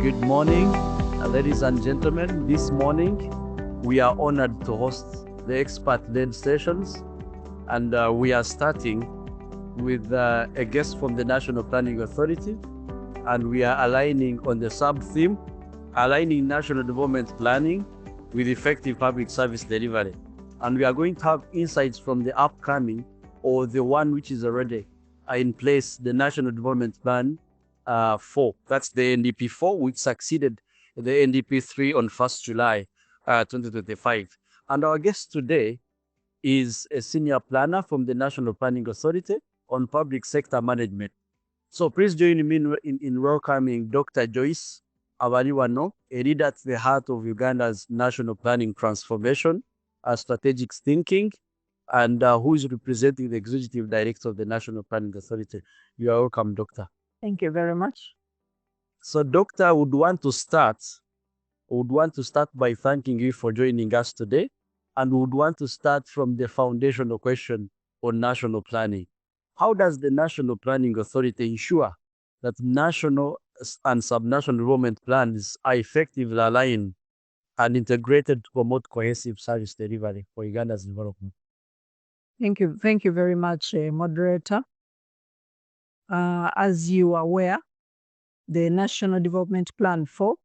Good morning, ladies and gentlemen. This morning, we are honored to host the expert-led sessions, and we are starting with a guest from the National Planning Authority, and we are aligning on the sub-theme, aligning national development planning with effective public service delivery. And we are going to have insights from the upcoming or the one which is already in place, the National Development Plan 4. That's the NDP 4, which succeeded the NDP 3 on 1st July 2025. And our guest today is a senior planner from the National Planning Authority on public sector management. So please join me in welcoming Dr. Joyce Abaliwano, a leader at the heart of Uganda's national planning transformation, strategic thinking, and who is representing the Executive Director of the National Planning Authority. You are welcome, Doctor. Thank you very much. So, Doctor, would want to start by thanking you for joining us today, and would want to start from the foundational question on national planning. How does the National Planning Authority ensure that national and subnational development plans are effectively aligned and integrated to promote cohesive service delivery for Uganda's development? Thank you. Thank you very much, moderator. As you are aware, the National Development Plan 4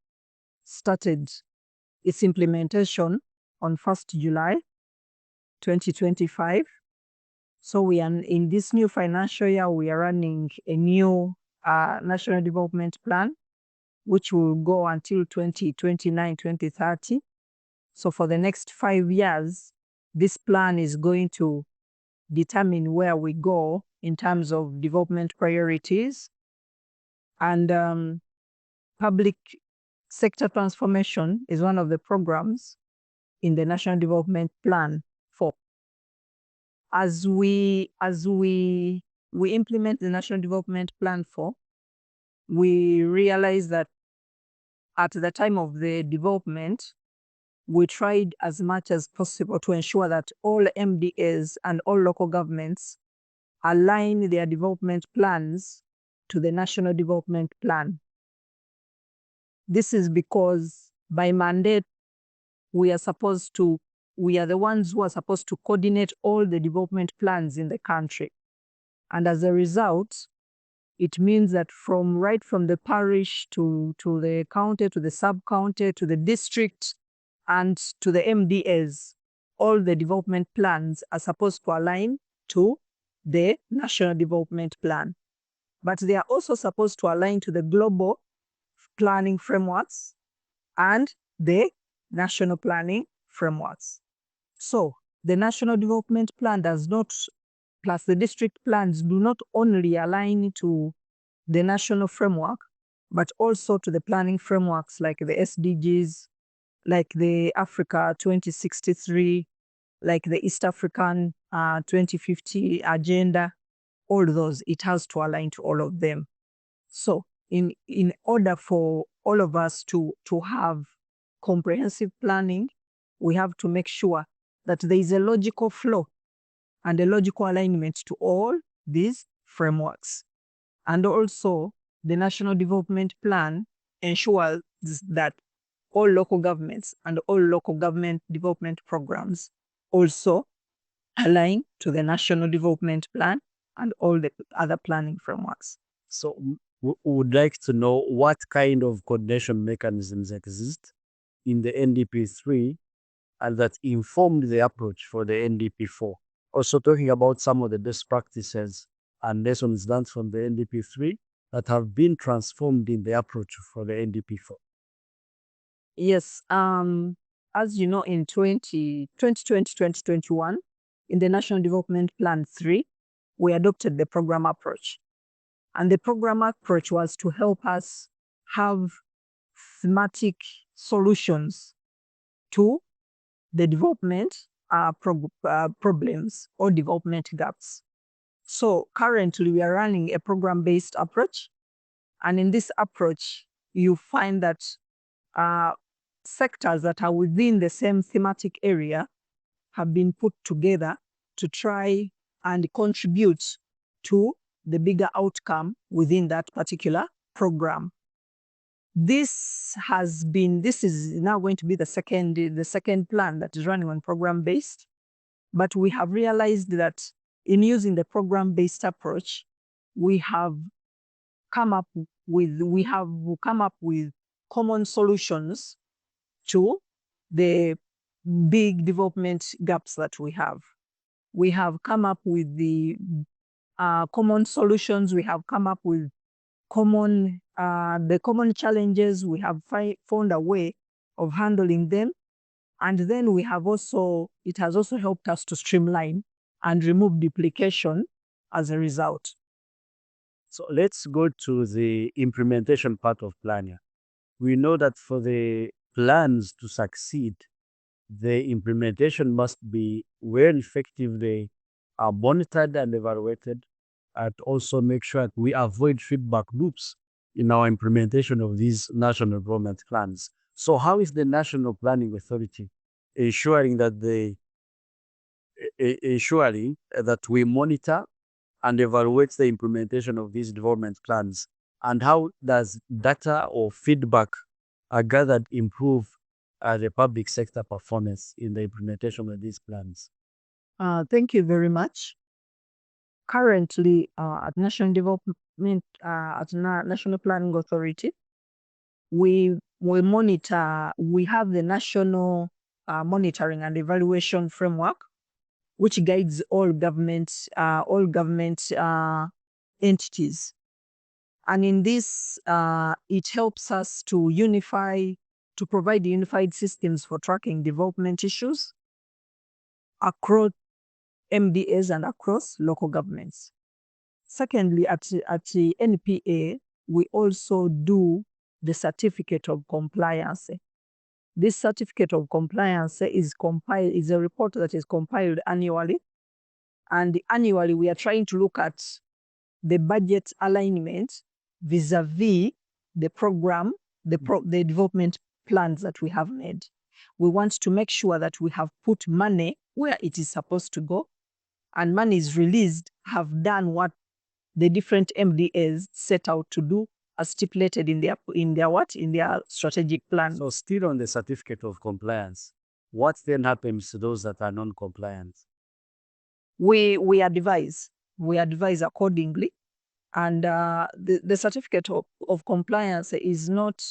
started its implementation on 1st July 2025. So we are in this new financial year, we are running a new National Development Plan, which will go until 2029, 2030. So for the next 5 years, this plan is going to determine where we go in terms of development priorities. And public sector transformation is one of the programs in the National Development Plan 4. As we implement the National Development Plan 4, we realize that at the time of the development, we tried as much as possible to ensure that all MDAs and all local governments align their development plans to the National Development Plan. This is because by mandate, we are the ones who are supposed to coordinate all the development plans in the country. And as a result, it means that right from the parish to the county, to the sub-county, to the district, and to the MDAs, all the development plans are supposed to align to the National Development Plan. But they are also supposed to align to the global planning frameworks and the national planning frameworks. So the National Development Plan plus the district plans do not only align to the national framework, but also to the planning frameworks like the SDGs, like the Africa 2063, like the East African 2050 agenda, all those, it has to align to all of them. So in order for all of us to have comprehensive planning, we have to make sure that there is a logical flow and a logical alignment to all these frameworks. And also, the National Development Plan ensures that all local governments and all local government development programs also align to the National Development Plan and all the other planning frameworks. So we would like to know what kind of coordination mechanisms exist in the NDP 3 and that informed the approach for the NDP 4. Also talking about some of the best practices and lessons learned from the NDP 3 that have been transformed in the approach for the NDP 4. Yes, as you know, in 2020-2021, in the National Development Plan 3, we adopted the program approach. And the program approach was to help us have thematic solutions to the development problems or development gaps. So currently, we are running a program-based approach. And in this approach, you find that sectors that are within the same thematic area have been put together to try and contribute to the bigger outcome within that particular program. This is now going to be the second plan that is running on program-based, but we have realized that in using the program-based approach, we have come up with common solutions to the big development gaps that we have. We have come up with the common solutions. We have come up with the common challenges. We have found a way of handling them. And then it has also helped us to streamline and remove duplication as a result. So let's go to the implementation part of planning. We know that for the plans to succeed, the implementation must be well effectively monitored and evaluated, and also make sure that we avoid feedback loops in our implementation of these national development plans. So how is the National Planning Authority ensuring that we monitor and evaluate the implementation of these development plans? And how does data or feedback gathered improve the public sector performance in the implementation of these plans? Thank you very much. Currently, at National Development, at National Planning Authority, we have the National Monitoring and Evaluation Framework, which guides all government entities. And in this, it helps us to provide unified systems for tracking development issues across MDAs and across local governments. Secondly, at the NPA, we also do the certificate of compliance. This certificate of compliance is a report that is compiled annually. And annually, we are trying to look at the budget alignment vis-a-vis the program, the development plans that we have made. We want to make sure that we have put money where it is supposed to go, and money is released, have done what the different MDAs set out to do as stipulated in their strategic plan. So still on the certificate of compliance, what then happens to those that are non-compliant? We advise accordingly. And the certificate of compliance is not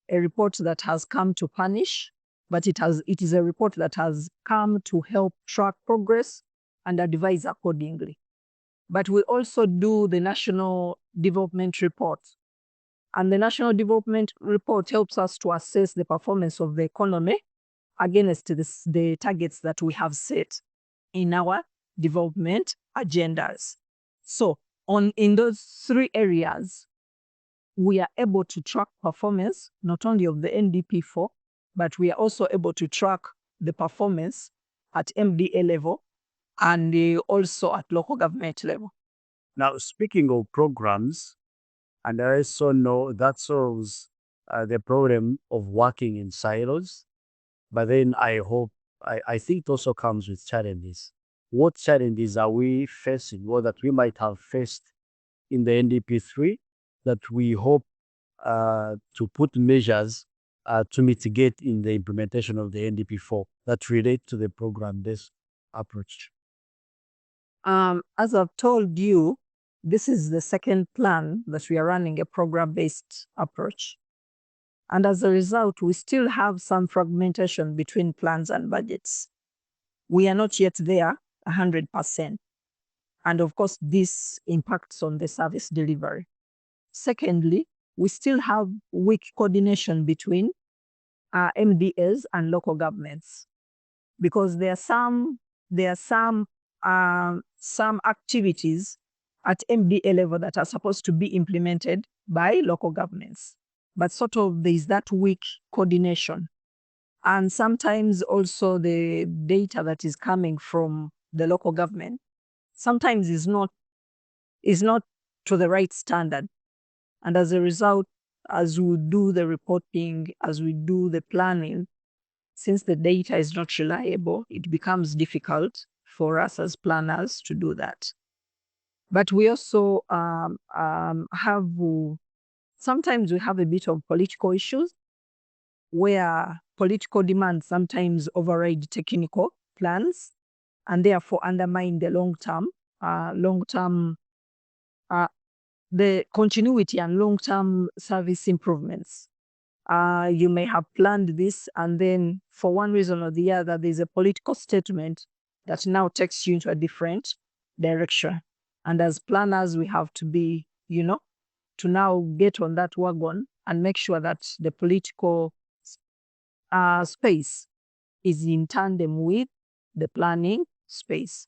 a report that has come to punish, but it is a report that has come to help track progress and advise accordingly. But we also do the National Development Report. And the National Development Report helps us to assess the performance of the economy against the targets that we have set in our development agendas. So in those three areas, we are able to track performance, not only of the NDP4, but we are also able to track the performance at MDA level and also at local government level. Now, speaking of programs, and I also know that solves the problem of working in silos, but then I think it also comes with challenges. What challenges are we facing, or that we might have faced in the NDP3 that we hope to put measures to mitigate in the implementation of the NDP4 that relate to the program-based approach? As I've told you, this is the second plan that we are running a program-based approach. And as a result, we still have some fragmentation between plans and budgets. We are not yet there 100%. And of course, this impacts on the service delivery. Secondly, we still have weak coordination between MDAs and local governments, because there are some activities at MDA level that are supposed to be implemented by local governments, but sort of there is that weak coordination. And sometimes also the data that is coming from the local government sometimes is not to the right standard. And as a result, as we do the reporting, as we do the planning, since the data is not reliable, it becomes difficult for us as planners to do that. But we also have sometimes we have a bit of political issues where political demands sometimes override technical plans and therefore undermine the long-term, the continuity and long-term service improvements. You may have planned this, and then for one reason or the other, there's a political statement that now takes you into a different direction. And as planners, we have to be, to now get on that wagon and make sure that the political space is in tandem with the planning space.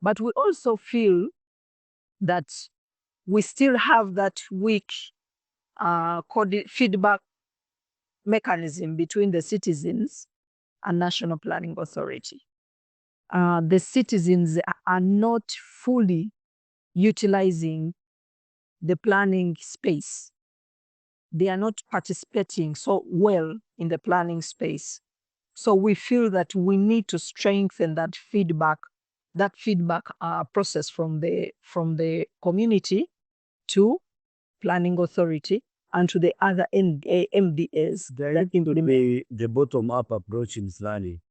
But we also feel that we still have that weak feedback mechanism between the citizens and National Planning Authority. The citizens are not fully utilizing the planning space. They are not participating so well in the planning space. So we feel that we need to strengthen that feedback process from the community to Planning Authority and to the other MDAs. They're looking to the bottom-up approach in planning.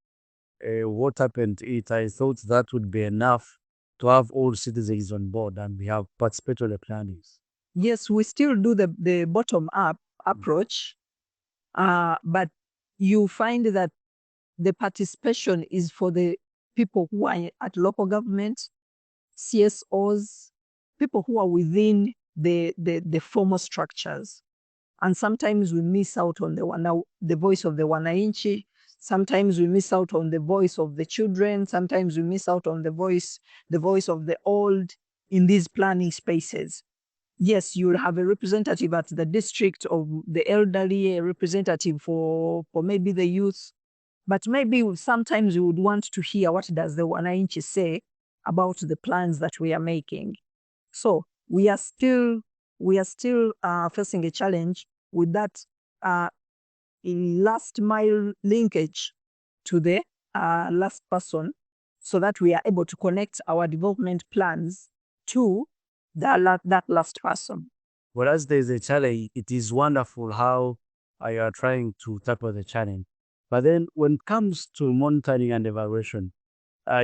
What happened? I thought that would be enough to have all citizens on board and we have participatory plannings. Yes, we still do the bottom-up approach, but you find that the participation is for the people who are at local government, CSOs, people who are within the formal structures. And sometimes we miss out on the voice of the wananchi. Sometimes we miss out on the voice of the children. Sometimes we miss out on the voice of the old in these planning spaces. Yes, you'll have a representative at the district of the elderly, a representative for maybe the youth, but maybe sometimes you would want to hear what does the wananchi say about the plans that we are making. So we are still facing a challenge with that last mile linkage to the last person, so that we are able to connect our development plans to that last person. Whereas there's a challenge, it is wonderful how you are trying to tackle the challenge. But then when it comes to monitoring and evaluation,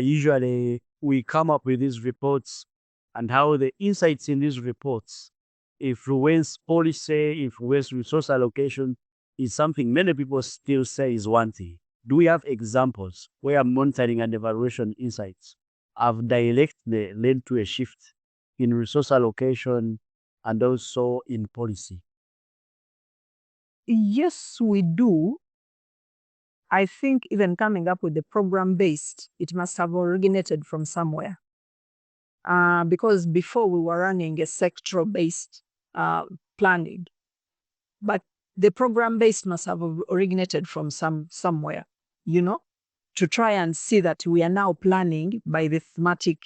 usually we come up with these reports and how the insights in these reports influence policy, influence resource allocation, is something many people still say is one thing. Do we have examples where monitoring and evaluation insights have directly led to a shift in resource allocation and also in policy? Yes, we do. I think even coming up with the program-based, it must have originated from somewhere. Because before we were running a sector-based planning, but the program-based must have originated from somewhere, to try and see that we are now planning by the thematic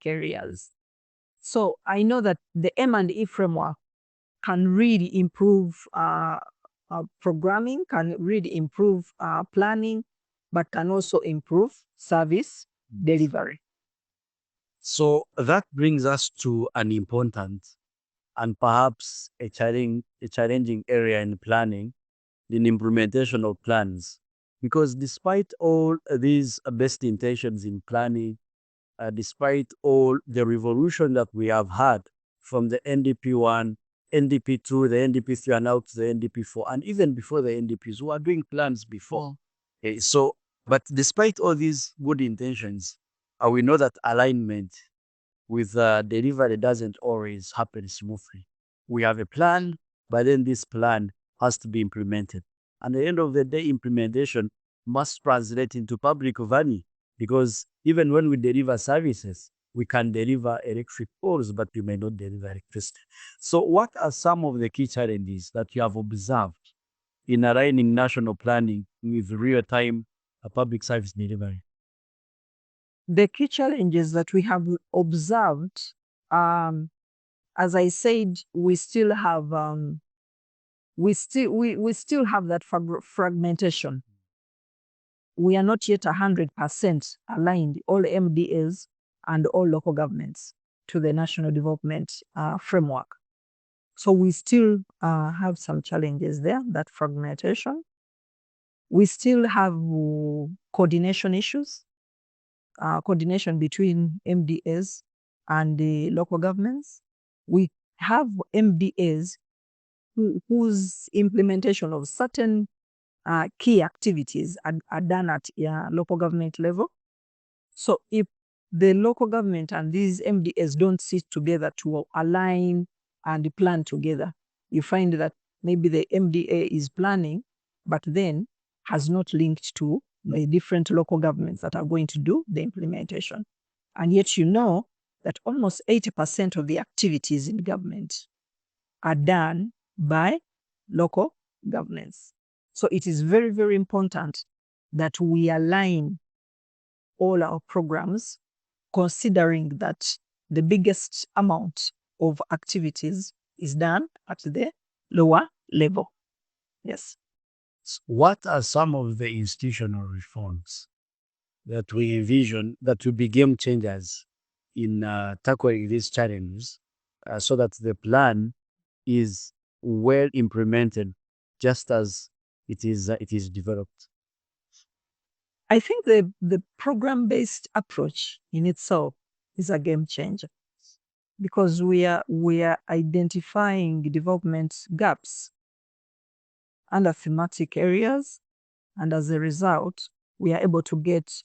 areas. So I know that the M&E framework can really improve programming, can really improve planning, but can also improve service delivery. So that brings us to an important and perhaps a challenging area in planning, in implementation of plans. Because despite all these best intentions in planning, despite all the revolution that we have had from the NDP1, NDP2, the NDP3, and now to the NDP4, and even before the NDPs, who are doing plans before. Okay, but despite all these good intentions, we know that alignment with delivery doesn't always happen smoothly. We have a plan, but then this plan has to be implemented. And at the end of the day, implementation must translate into public value, because even when we deliver services, we can deliver electric poles, but we may not deliver electricity. So what are some of the key challenges that you have observed in aligning national planning with real-time public service delivery? The key challenges that we have observed, as I said, we still have that fragmentation. We are not yet 100% aligned, all MDAs and all local governments, to the national development framework. So we still have some challenges there, that fragmentation. We still have coordination issues, coordination between MDAs and the local governments. We have MDAs whose implementation of certain key activities are done at local government level. So if the local government and these MDAs don't sit together to align and plan together, you find that maybe the MDA is planning, but then has not linked to the different local governments that are going to do the implementation. And yet you know that almost 80% of the activities in government are done by local governments. So it is very, very important that we align all our programs, considering that the biggest amount of activities is done at the lower level. Yes. What are some of the institutional reforms that we envision that will be game changers in tackling these challenges so that the plan is well implemented just as it is developed? I think the program-based approach in itself is a game changer, because we are identifying development gaps under thematic areas, and as a result, we are able to get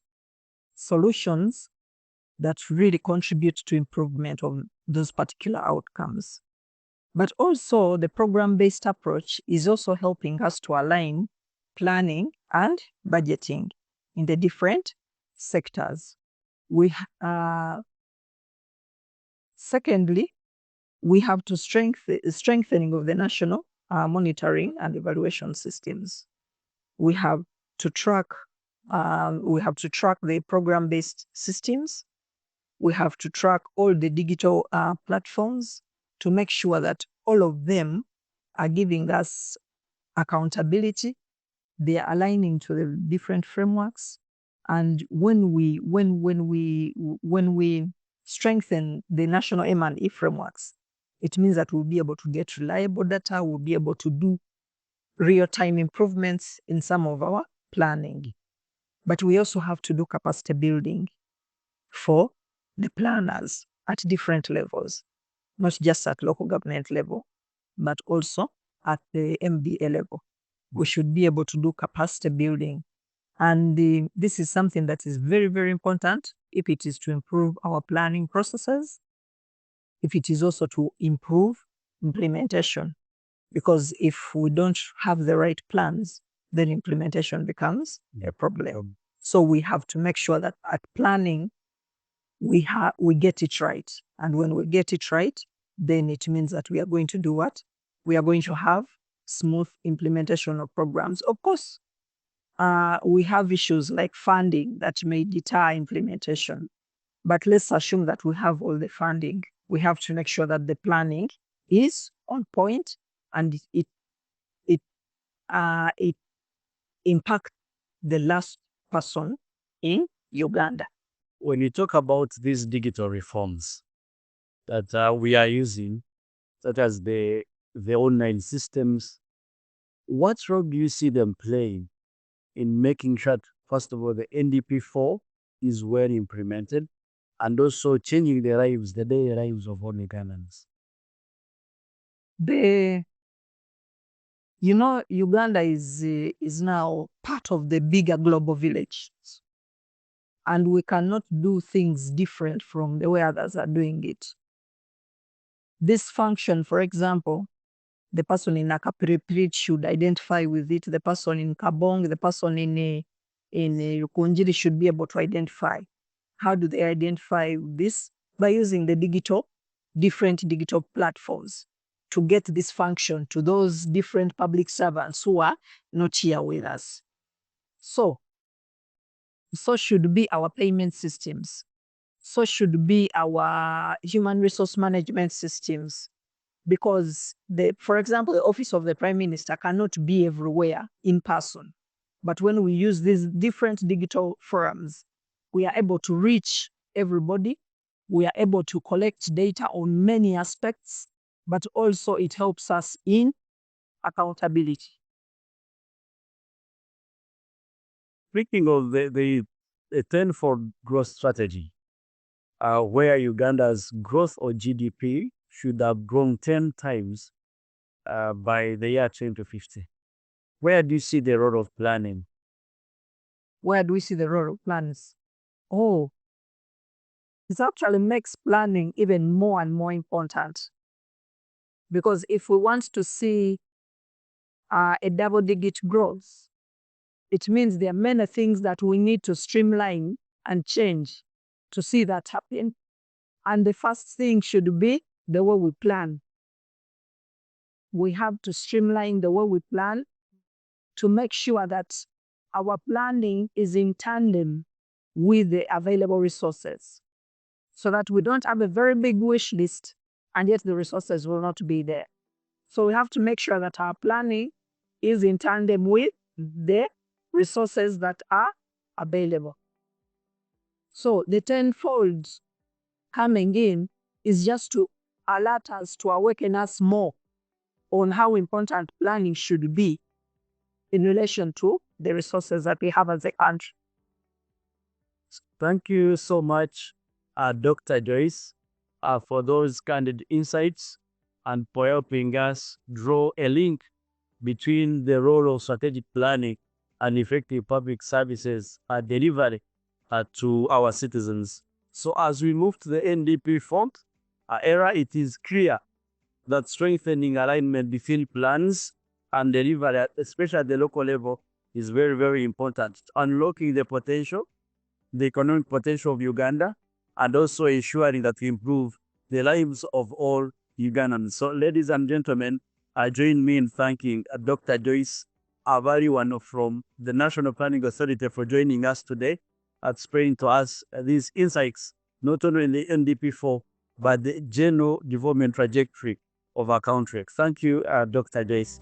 solutions that really contribute to improvement of those particular outcomes. But also the program-based approach is also helping us to align planning and budgeting in the different sectors. Secondly, we have to strengthening of the national monitoring and evaluation systems. We have to track the program-based systems. We have to track all the digital platforms to make sure that all of them are giving us accountability. They are aligning to the different frameworks. And when we strengthen the national M&E frameworks, it means that we'll be able to get reliable data, we'll be able to do real-time improvements in some of our planning. But we also have to do capacity building for the planners at different levels, not just at local government level, but also at the MDA level. We should be able to do capacity building. And this is something that is very, very important if it is to improve our planning processes, if it is also to improve implementation. Because if we don't have the right plans, then implementation becomes a problem. So we have to make sure that at planning, we get it right. And when we get it right, then it means that we are going to do what? We are going to have smooth implementation of programs. Of course, we have issues like funding that may deter implementation. But let's assume that we have all the funding. We have to make sure that the planning is on point and it impacts the last person in Uganda. When you talk about these digital reforms that we are using, such as the online systems, what role do you see them playing in making sure, first of all, the NDP4 is well implemented and also changing the daily lives of all Ugandans? Uganda is now part of the bigger global village. And we cannot do things different from the way others are doing it. This function, for example, the person in Nakapiripiri should identify with it, the person in Kabong, the person in Rukunjiri should be able to identify. How do they identify this? By using the different digital platforms to get this function to those different public servants who are not here with us. So should be our payment systems. So should be our human resource management systems. Because, for example, the Office of the Prime Minister cannot be everywhere in person. But when we use these different digital forums, we are able to reach everybody. We are able to collect data on many aspects. but also it helps us in accountability. Speaking of the 10 for growth strategy, where Uganda's growth or GDP should have grown 10 times by the year 2050. Where do you see the role of planning? Where do we see the role of planners? Oh, it actually makes planning even more and more important. Because if we want to see a double-digit growth, it means there are many things that we need to streamline and change to see that happen. And the first thing should be the way we plan. We have to streamline the way we plan to make sure that our planning is in tandem with the available resources, so that we don't have a very big wish list and yet the resources will not be there. So we have to make sure that our planning is in tandem with the resources that are available. So the tenfold coming in is just to alert us, to awaken us more on how important planning should be in relation to the resources that we have as a country. Thank you so much, Dr. Joyce, for those candid insights and for helping us draw a link between the role of strategic planning and effective public services delivery to our citizens. So as we move to the NDP fund era, it is clear that strengthening alignment between plans and delivery, especially at the local level, is very, very important. Unlocking the potential, the economic potential of Uganda, and also ensuring that we improve the lives of all Ugandans. So, ladies and gentlemen, join me in thanking Dr. Joyce Abaliwano from the National Planning Authority for joining us today at spreading to us these insights, not only in the NDP4, but the general development trajectory of our country. Thank you, Dr. Joyce.